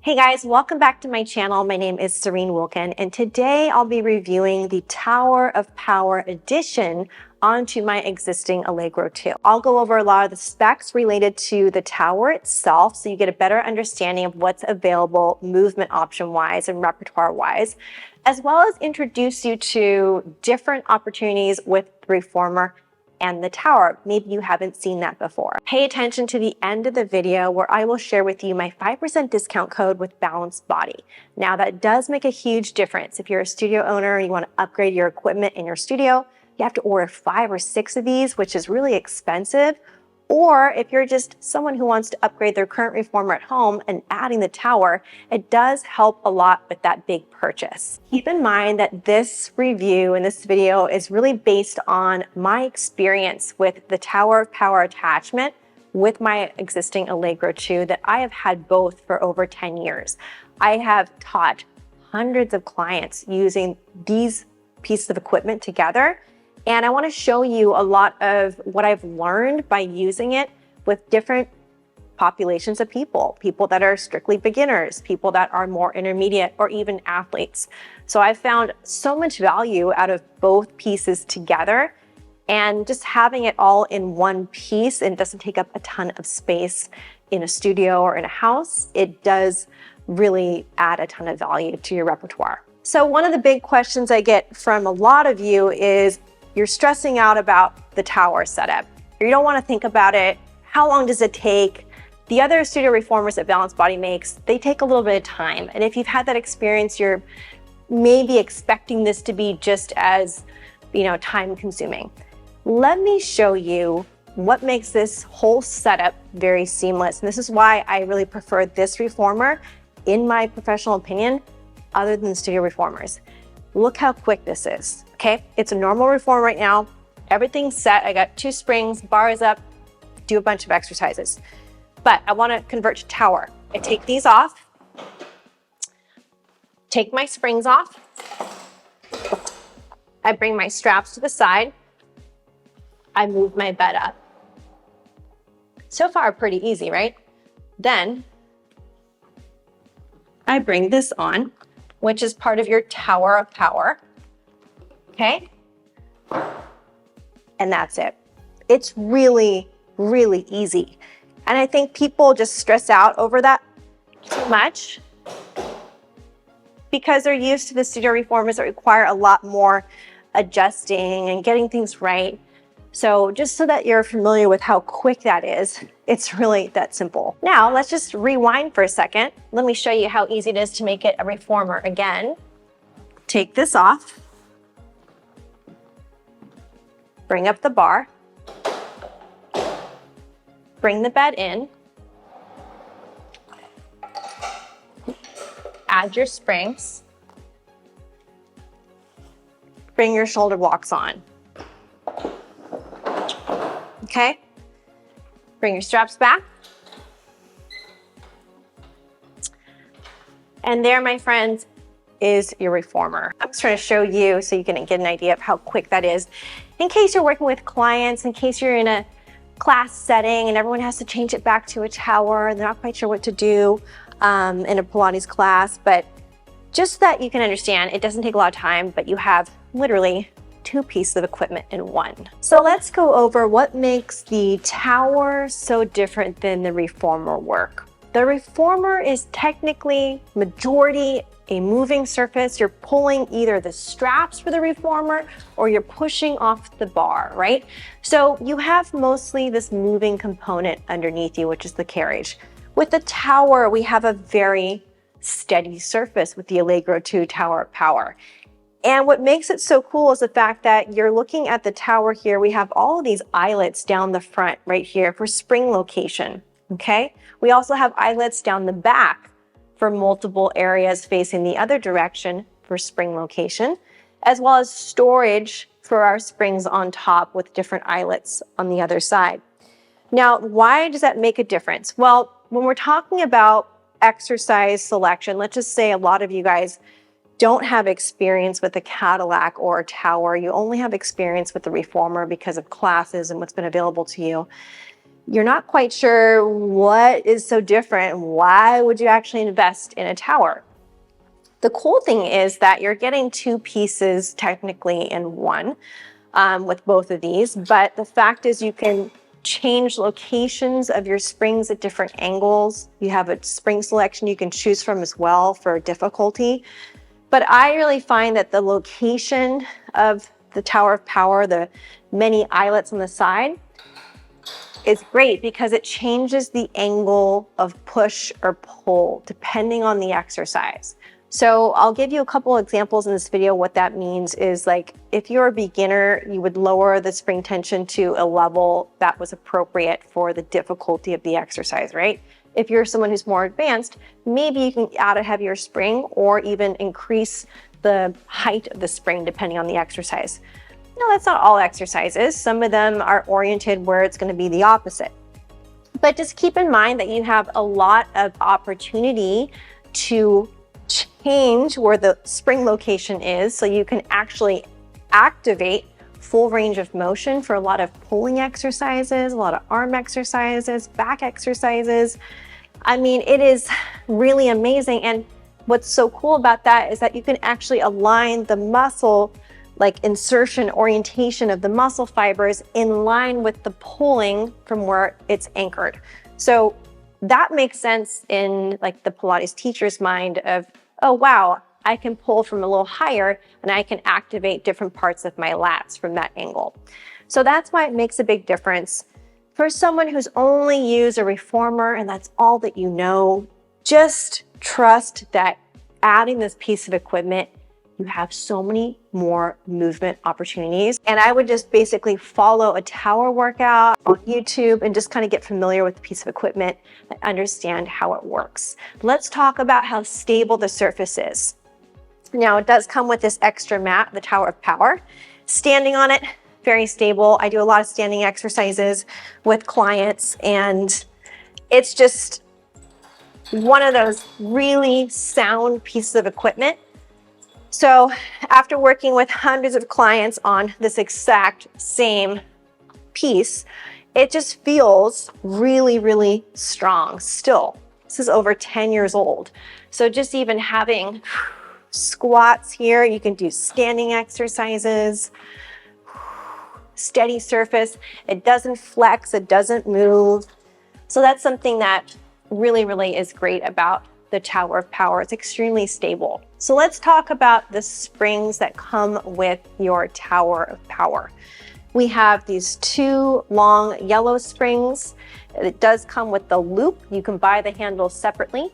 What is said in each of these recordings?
Hey guys, welcome back to my channel. My name is Serene Wilkin, and today I'll be reviewing the Tower of Power addition onto my existing Allegro 2. I'll go over a lot of the specs related to the tower itself so you get a better understanding of what's available movement option-wise and repertoire-wise, as well as introduce you to different opportunities with the Reformer and the tower. Maybe you haven't seen that before. Pay attention to the end of the video where I will share with you my 5% discount code with Balanced Body. Now that does make a huge difference. If you're a studio owner and you want to upgrade your equipment in your studio, you have to order 5 or 6 of these, which is really expensive. Or if you're just someone who wants to upgrade their current reformer at home and adding the tower, it does help a lot with that big purchase. Keep in mind that this review and this video is really based on my experience with the Tower of Power attachment with my existing Allegro 2 that I have had both for over 10 years. I have taught hundreds of clients using these pieces of equipment together. And I want to show you a lot of what I've learned by using it with different populations of people that are strictly beginners, people that are more intermediate, or even athletes. So I've found so much value out of both pieces together, and just having it all in one piece and doesn't take up a ton of space in a studio or in a house. It does really add a ton of value to your repertoire. So one of the big questions I get from a lot of you is, you're stressing out about the tower setup. You don't want to think about it. How long does it take? The other studio reformers that Balanced Body makes, they take a little bit of time. And if you've had that experience, you're maybe expecting this to be just as, time consuming. Let me show you what makes this whole setup very seamless. And this is why I really prefer this reformer, in my professional opinion, other than the studio reformers. Look how quick this is, okay? It's a normal reform right now. Everything's set. I got 2 springs, bars up, do a bunch of exercises. But I want to convert to tower. I take these off, take my springs off. I bring my straps to the side. I move my bed up. So far, pretty easy, right? Then I bring this on, which is part of your Tower of Power, okay? And that's it. It's really, really easy. And I think people just stress out over that too much because they're used to the studio reformers that require a lot more adjusting and getting things right. So just so that you're familiar with how quick that is, it's really that simple. Now let's just rewind for a second. Let me show you how easy it is to make it a reformer again. Take this off, bring up the bar, bring the bed in, add your springs, bring your shoulder blocks on. Okay, bring your straps back. And there, my friends, is your reformer. I'm just trying to show you so you can get an idea of how quick that is. In case you're working with clients, in case you're in a class setting and everyone has to change it back to a tower and they're not quite sure what to do in a Pilates class, but just that you can understand, it doesn't take a lot of time, but you have literally 2 pieces of equipment in one. So let's go over what makes the tower so different than the reformer work. The reformer is technically majority a moving surface. You're pulling either the straps for the reformer or you're pushing off the bar, right? So you have mostly this moving component underneath you, which is the carriage. With the tower, we have a very steady surface with the Allegro 2 Tower of Power. And what makes it so cool is the fact that you're looking at the tower here. We have all of these eyelets down the front right here for spring location, okay? We also have eyelets down the back for multiple areas facing the other direction for spring location, as well as storage for our springs on top with different eyelets on the other side. Now, why does that make a difference? Well, when we're talking about exercise selection, let's just say a lot of you guys don't have experience with a Cadillac or a tower. You only have experience with the reformer because of classes and what's been available to you. you're not quite sure what is so different. Why would you actually invest in a tower? The cool thing is that you're getting two pieces technically in one with both of these, but the fact is you can change locations of your springs at different angles. You have a spring selection you can choose from as well for difficulty. But I really find that the location of the Tower of Power, the many eyelets on the side, is great because it changes the angle of push or pull depending on the exercise. So I'll give you a couple examples in this video. What that means is, like, if you're a beginner, you would lower the spring tension to a level that was appropriate for the difficulty of the exercise, right? If you're someone who's more advanced, maybe you can add a heavier spring or even increase the height of the spring depending on the exercise. No, that's not all exercises. Some of them are oriented where it's going to be the opposite. But just keep in mind that you have a lot of opportunity to change where the spring location is, so you can actually activate full range of motion for a lot of pulling exercises, a lot of arm exercises, back exercises. I mean, it is really amazing. And what's so cool about that is that you can actually align the muscle, like insertion orientation of the muscle fibers, in line with the pulling from where it's anchored. So that makes sense in like the Pilates teacher's mind of, oh wow, I can pull from a little higher and I can activate different parts of my lats from that angle. So that's why it makes a big difference. For someone who's only used a reformer and that's all that you know, just trust that adding this piece of equipment, you have so many more movement opportunities. And I would just basically follow a tower workout on YouTube and just kind of get familiar with the piece of equipment and understand how it works. Let's talk about how stable the surface is. Now, it does come with this extra mat, the Tower of Power. Standing on it, very stable. I do a lot of standing exercises with clients, and it's just one of those really sound pieces of equipment. So after working with hundreds of clients on this exact same piece, it just feels really, really strong still. This is over 10 years old. So just even having squats here, you can do standing exercises, steady surface. It doesn't flex, it doesn't move. So that's something that really, really is great about the Tower of Power. It's extremely stable. So let's talk about the springs that come with your Tower of Power. We have these two long yellow springs. It does come with the loop. You can buy the handles separately.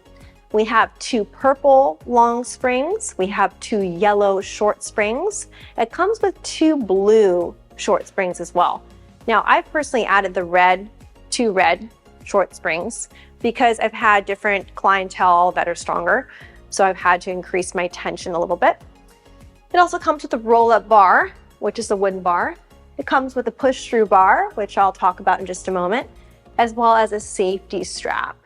We have two purple long springs. We have two yellow short springs. It comes with two blue short springs as well. Now, I've personally added the two red short springs because I've had different clientele that are stronger. So I've had to increase my tension a little bit. It also comes with a roll-up bar, which is a wooden bar. It comes with a push-through bar, which I'll talk about in just a moment, as well as a safety strap.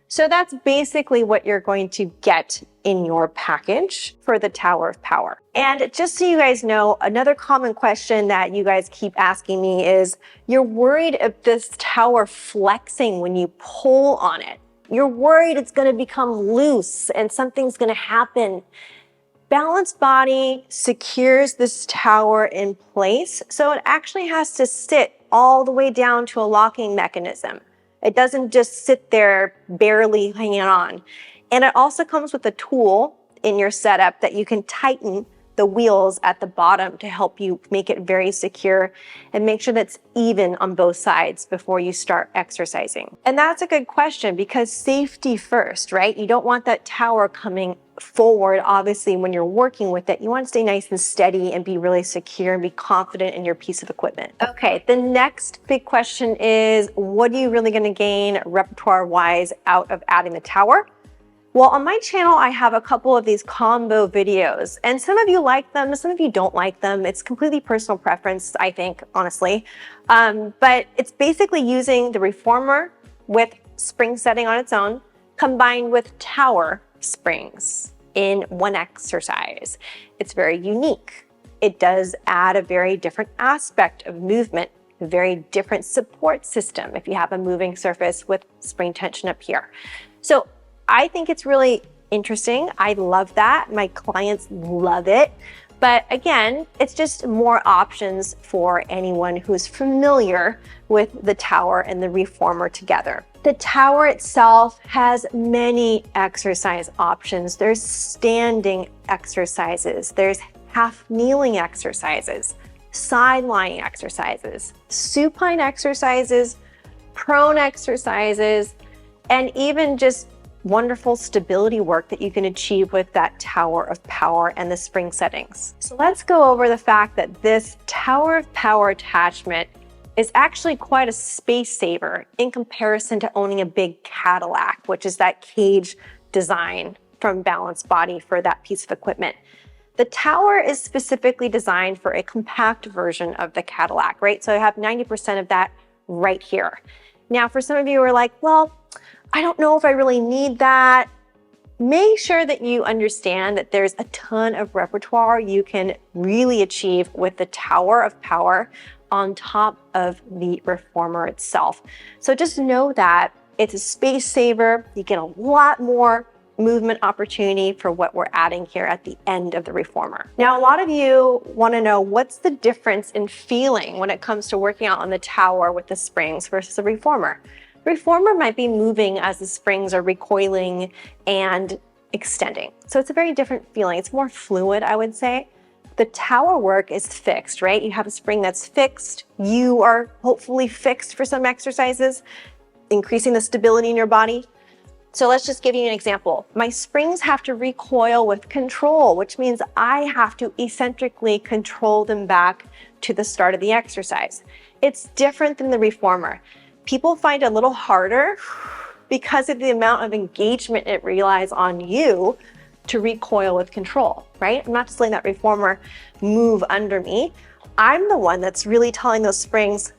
So that's basically what you're going to get in your package for the Tower of Power. And just so you guys know, another common question that you guys keep asking me is, you're worried of this tower flexing when you pull on it. You're worried it's gonna become loose and something's gonna happen. Balanced Body secures this tower in place, so it actually has to sit all the way down to a locking mechanism. It doesn't just sit there barely hanging on. And it also comes with a tool in your setup that you can tighten the wheels at the bottom to help you make it very secure and make sure that's even on both sides before you start exercising. And that's a good question because safety first, right? You don't want that tower coming forward. Obviously, when you're working with it, you want to stay nice and steady and be really secure and be confident in your piece of equipment. Okay, the next big question is, what are you really going to gain repertoire-wise out of adding the tower? Well, on my channel, I have a couple of these combo videos, and some of you like them, some of you don't like them. It's completely personal preference, I think, honestly. But it's basically using the reformer with spring setting on its own, combined with tower springs in one exercise. It's very unique. It does add a very different aspect of movement a very different support system if you have a moving surface with spring tension up here. So I think it's really interesting. I love that. My clients love it. But again, it's just more options for anyone who's familiar with the tower and the reformer together. The tower itself has many exercise options. There's standing exercises, there's half kneeling exercises, side lying exercises, supine exercises, prone exercises, and even just wonderful stability work that you can achieve with that tower of power and the spring settings. So let's go over the fact that this tower of power attachment is actually quite a space saver in comparison to owning a big Cadillac, which is that cage design from Balance Body for that piece of equipment. The tower is specifically designed for a compact version of the Cadillac, right? So I have 90% of that right here. Now, for some of you who are like, well, I don't know if I really need that. Make sure that you understand that there's a ton of repertoire you can really achieve with the tower of power on top of the reformer itself. So just know that it's a space saver. You get a lot more movement opportunity for what we're adding here at the end of the reformer. Now, a lot of you want to know what's the difference in feeling when it comes to working out on the tower with the springs versus the reformer. Reformer might be moving as the springs are recoiling and extending. So it's a very different feeling. It's more fluid, I would say. The tower work is fixed, right? You have a spring that's fixed. You are hopefully fixed for some exercises, increasing the stability in your body. So let's just give you an example. My springs have to recoil with control, which means I have to eccentrically control them back to the start of the exercise. It's different than the reformer. People find it a little harder because of the amount of engagement it relies on you to recoil with control, right? I'm not just letting that reformer move under me. I'm the one that's really telling those springs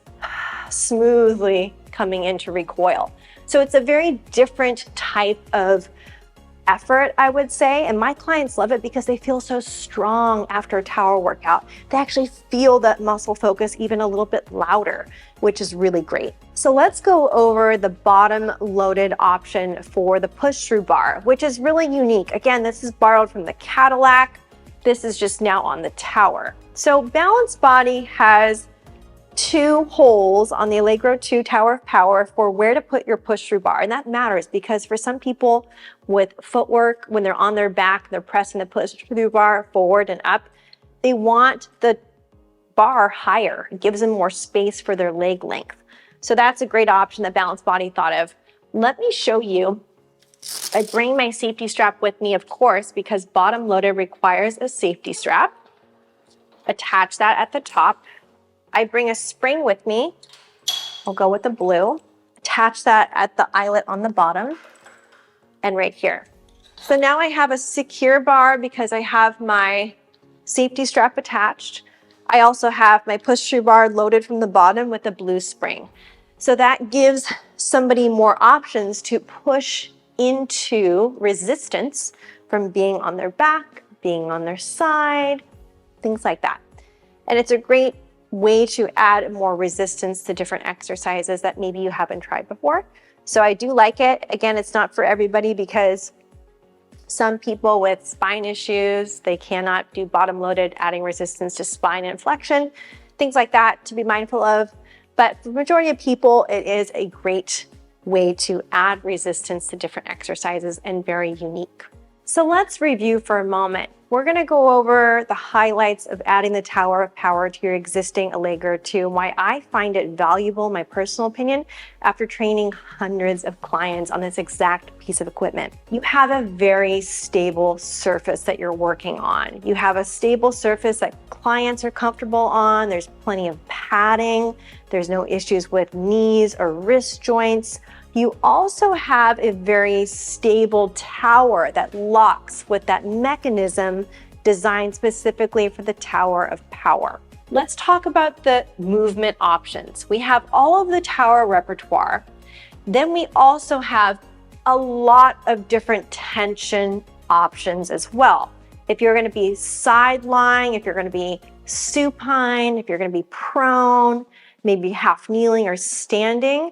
smoothly coming into recoil. So it's a very different type of effort, I would say, and my clients love it because they feel so strong after a tower workout. They actually feel that muscle focus even a little bit louder, which is really great. So let's go over the bottom loaded option for the push-through bar, which is really unique. Again, this is borrowed from the Cadillac. This is just now on the tower. So Balance Body has two holes on the Allegro 2 Tower of Power for where to put your push-through bar. And that matters because for some people with footwork, when they're on their back, they're pressing the push-through bar forward and up, they want the bar higher. It gives them more space for their leg length. So that's a great option that Balance Body thought of. Let me show you. I bring my safety strap with me, of course, because bottom loaded requires a safety strap. Attach that at the top. I bring a spring with me. I'll go with the blue. Attach that at the eyelet on the bottom and right here. So now I have a secure bar because I have my safety strap attached. I also have my push-through bar loaded from the bottom with a blue spring. So that gives somebody more options to push into resistance from being on their back, being on their side, things like that. And it's a great way to add more resistance to different exercises that maybe you haven't tried before. So I do like it. Again, it's not for everybody because some people with spine issues, they cannot do bottom loaded, adding resistance to spine and flexion, things like that to be mindful of. But for the majority of people, it is a great way to add resistance to different exercises and very unique. So let's review for a moment. We're going to go over the highlights of adding the Tower of Power to your existing Allegro 2 and why I find it valuable, my personal opinion, after training hundreds of clients on this exact piece of equipment. You have a very stable surface that you're working on. You have a stable surface that clients are comfortable on. There's plenty of padding. There's no issues with knees or wrist joints. You also have a very stable tower that locks with that mechanism designed specifically for the Tower of Power. Let's talk about the movement options. We have all of the tower repertoire. Then we also have a lot of different tension options as well. If you're going to be side lying, if you're going to be supine, if you're going to be prone, maybe half kneeling or standing,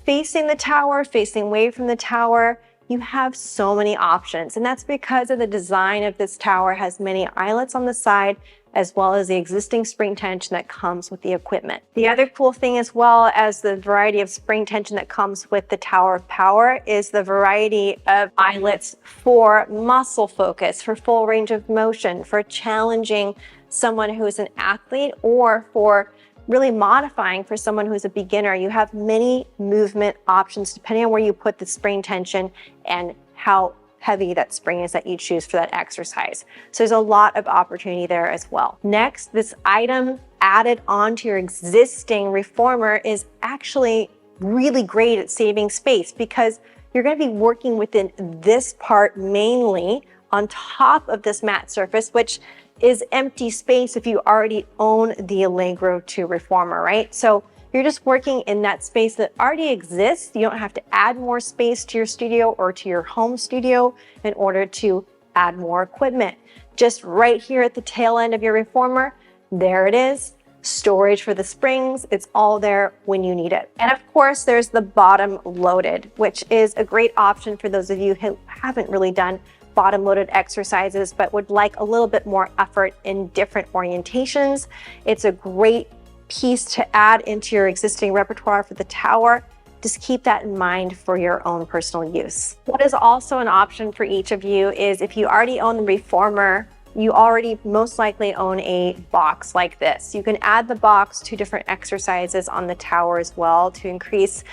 facing the tower, facing away from the tower. You have so many options, and that's because of the design of this tower has many eyelets on the side, as well as the existing spring tension that comes with the equipment. The other cool thing, as well as the variety of spring tension that comes with the Tower of Power, is the variety of eyelets for muscle focus, for full range of motion, for challenging someone who is an athlete, or for really modifying for someone who's a beginner. You have many movement options depending on where you put the spring tension and how heavy that spring is that you choose for that exercise. So there's a lot of opportunity there as well. Next, this item added onto your existing reformer is actually really great at saving space, because you're going to be working within this part mainly on top of this mat surface, which is empty space if you already own the Allegro 2 Reformer, right? So you're just working in that space that already exists. You don't have to add more space to your studio or to your home studio in order to add more equipment. Just right here at the tail end of your reformer, there it is. Storage for the springs, it's all there when you need it. And of course, there's the bottom loaded, which is a great option for those of you who haven't really done bottom loaded exercises, but would like a little bit more effort in different orientations. It's a great piece to add into your existing repertoire for the tower. Just keep that in mind for your own personal use. What is also an option for each of you is, if you already own the reformer, you already most likely own a box like this. You can add the box to different exercises on the tower as well to increase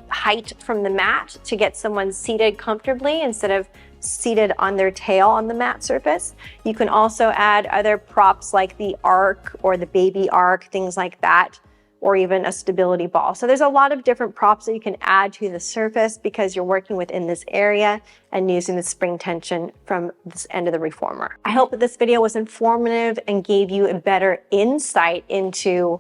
height from the mat, to get someone seated comfortably instead of seated on their tail on the mat surface. You can also add other props like the arc or the baby arc, things like that, or even a stability ball. So there's a lot of different props that you can add to the surface because you're working within this area and using the spring tension from this end of the reformer. I hope that this video was informative and gave you a better insight into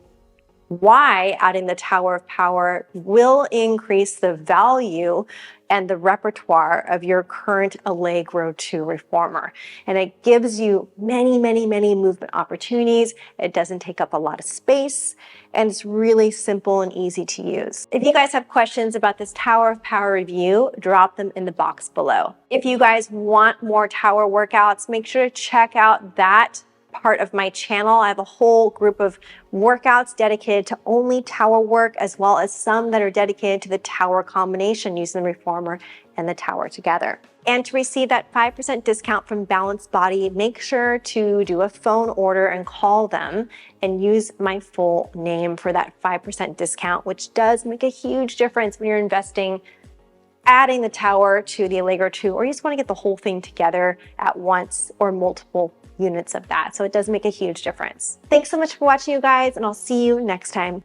why adding the Tower of Power will increase the value and the repertoire of your current Allegro 2 Reformer. And it gives you many, many, many movement opportunities. It doesn't take up a lot of space, and it's really simple and easy to use. If you guys have questions about this Tower of Power review, drop them in the box below. If you guys want more tower workouts, make sure to check out that part of my channel. I have a whole group of workouts dedicated to only tower work, as well as some that are dedicated to the tower combination using the reformer and the tower together. And to receive that 5% discount from Balanced Body, make sure to do a phone order and call them and use my full name for that 5% discount, which does make a huge difference when you're investing, adding the tower to the Allegro 2, or you just want to get the whole thing together at once, or multiple units of that. So it does make a huge difference. Thanks so much for watching, you guys, and I'll see you next time.